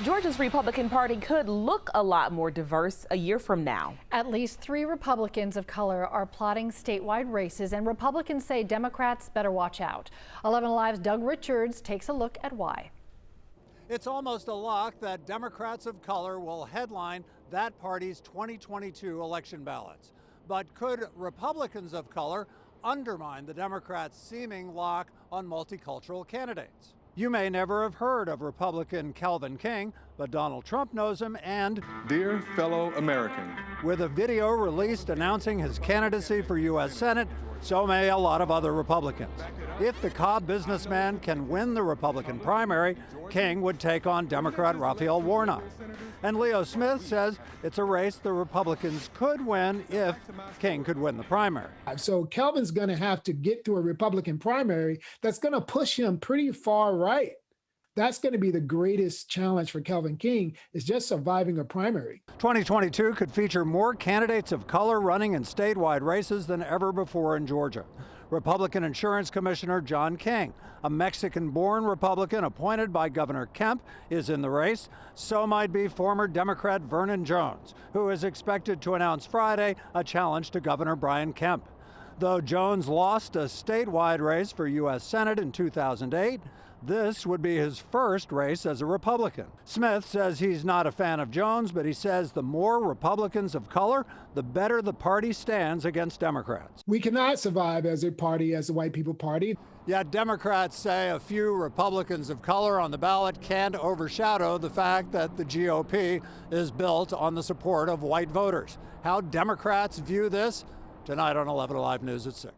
Georgia's Republican Party could look a lot more diverse a year from now. At least 3 Republicans of color are plotting statewide races, and Republicans say Democrats better watch out. 11 Alive's Doug Richards takes a look at why. It's almost a lock that Democrats of color will headline that party's 2022 election ballots. But could Republicans of color undermine the Democrats' seeming lock on multicultural candidates? You may never have heard of Republican Calvin King, but Donald Trump knows him, and Dear fellow American, with a video released announcing his candidacy for U.S. Senate, so may a lot of other Republicans. If the Cobb businessman can win the Republican primary, King would take on Democrat Raphael Warnock. And Leo Smith says it's a race the Republicans could win if King could win the primary. So Calvin's going to have to get to a Republican primary that's going to push him pretty far right. That's going to be the greatest challenge for Calvin King, is just surviving a primary. 2022 could feature more candidates of color running in statewide races than ever before in Georgia. Republican Insurance Commissioner John King, a Mexican-born Republican appointed by Governor Kemp, is in the race. So might be former Democrat Vernon Jones, who is expected to announce Friday a challenge to Governor Brian Kemp. Though Jones lost a statewide race for U.S. Senate in 2008, this would be his first race as a Republican. Smith says he's not a fan of Jones, but he says the more Republicans of color, the better the party stands against Democrats. We cannot survive as a party, as a white people party. Yet Democrats say a few Republicans of color on the ballot can't overshadow the fact that the GOP is built on the support of white voters. How Democrats view this? Tonight on 11 Alive News at 6.